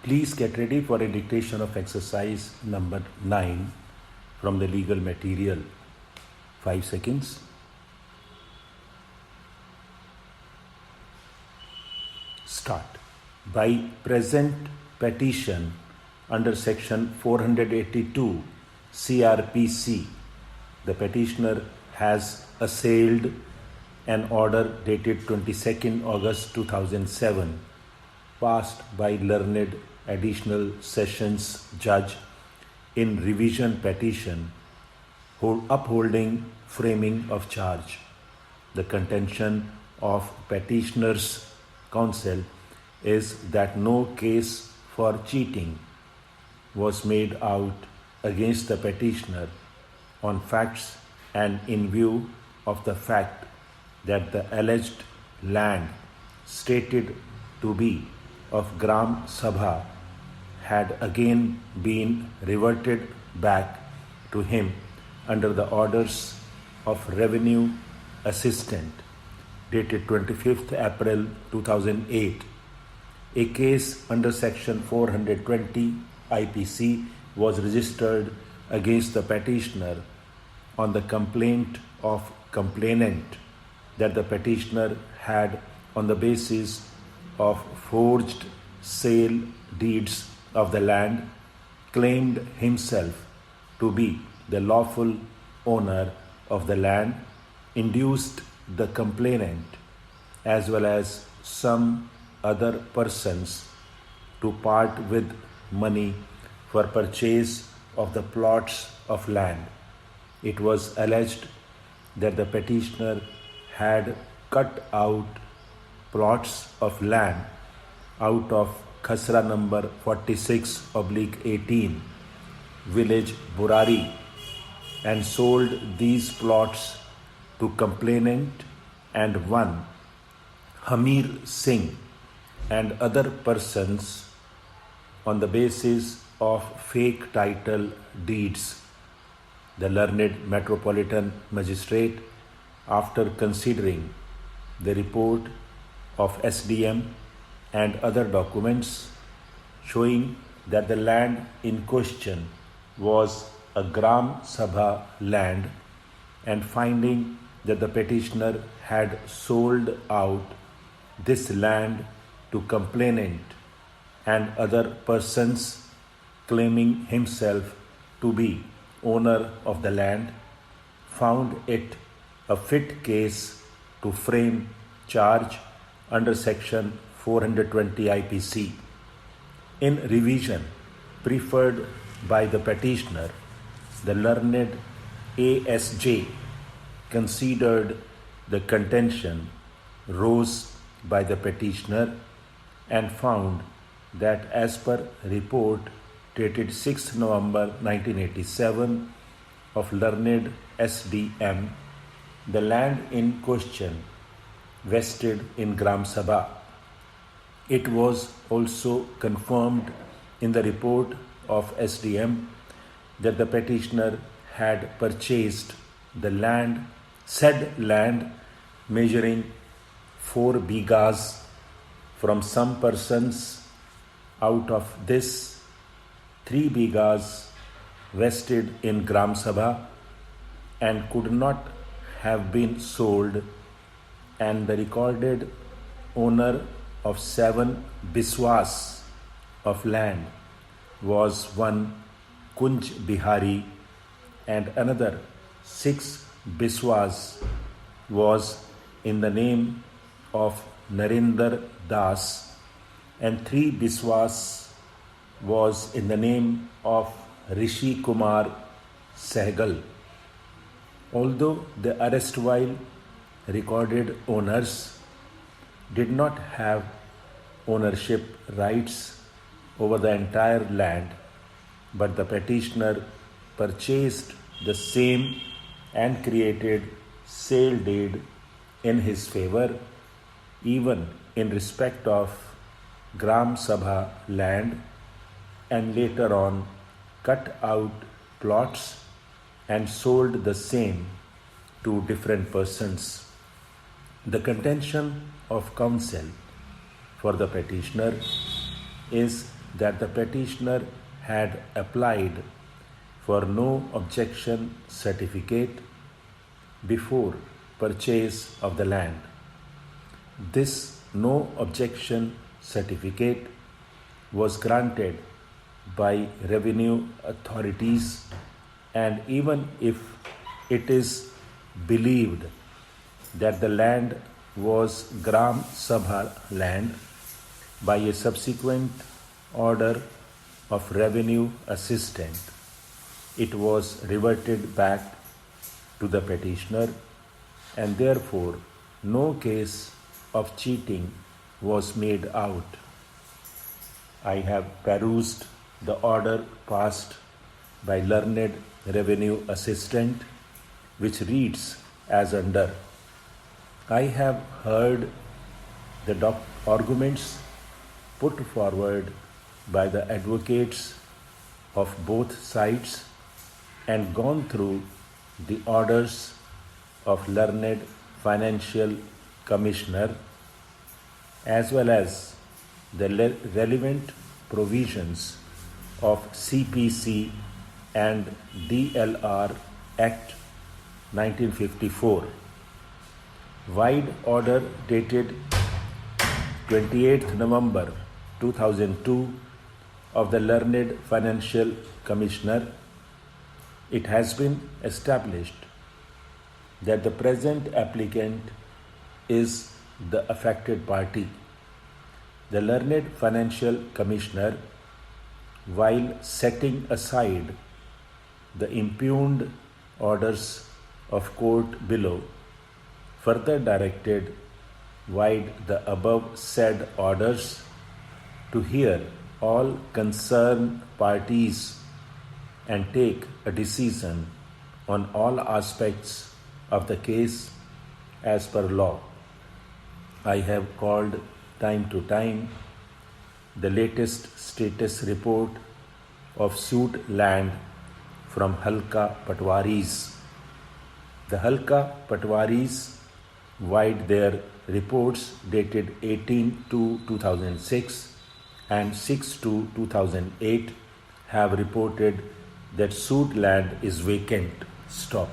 Please get ready for a dictation of exercise number 9 from the legal material. 5 seconds. Start. By present petition under section 482 CRPC, the petitioner has assailed an order dated 22nd August 2007 passed by learned additional sessions judge in revision petition upholding framing of charge. The contention of petitioner's counsel is that no case for cheating was made out against the petitioner on facts and in view of the fact that the alleged land stated to be of Gram Sabha had again been reverted back to him under the orders of Revenue Assistant dated 25th April 2008. A case under section 420 IPC was registered against the petitioner on the complaint of complainant that the petitioner had, on the basis of forged sale deeds of the land, claimed himself to be the lawful owner of the land, induced the complainant as well as some other persons to part with money for purchase of the plots of land. It was alleged that the petitioner had cut out plots of land out of Khasra number 46/18, village Burari, and sold these plots to complainant and one Hamir Singh and other persons on the basis of fake title deeds. The learned Metropolitan Magistrate, after considering the report of SDM and other documents showing that the land in question was a Gram Sabha land, and finding that the petitioner had sold out this land to complainant and other persons claiming himself to be owner of the land, found it a fit case to frame charge under section 420 IPC. In revision preferred by the petitioner, the learned ASJ considered the contention rose by the petitioner and found that as per report dated 6 November 1987 of learned SDM, the land in question vested in Gram Sabha. It was also confirmed in the report of SDM that the petitioner had purchased the land, said land measuring 4 bighas from some persons. Out of this, 3 bighas vested in Gram Sabha and could not have been sold, and the recorded owner of 7 biswas of land was one Kunj Bihari, and another 6 biswas was in the name of Narinder Das, and 3 biswas was in the name of Rishi Kumar Sehgal. Although the erstwhile recorded owners did not have ownership rights over the entire land, but the petitioner purchased the same and created sale deed in his favor, even in respect of Gram Sabha land, and later on cut out plots and sold the same to different persons. The contention of counsel for the petitioner is that the petitioner had applied for no objection certificate before purchase of the land. This no objection certificate was granted by revenue authorities, and even if it is believed that the land was Gram Sabha land, by a subsequent order of revenue assistant, it was reverted back to the petitioner, and therefore no case of cheating was made out. I have perused the order passed by learned revenue assistant, which reads as under: I have heard the arguments put forward by the advocates of both sides and gone through the orders of learned financial commissioner as well as the relevant provisions of CPC and DLR Act 1954. Wide order dated 28th November 2002 of the Learned Financial Commissioner, it has been established that the present applicant is the affected party. The Learned Financial Commissioner, while setting aside the impugned orders of court below, further directed wide the above said orders to hear all concerned parties and take a decision on all aspects of the case as per law. I have called time to time the latest status report of suit land from Halka Patwaris. The Halka Patwaris, wide their reports dated 18/2/2006 and 6/2/2008, have reported that suit land is vacant. Stop.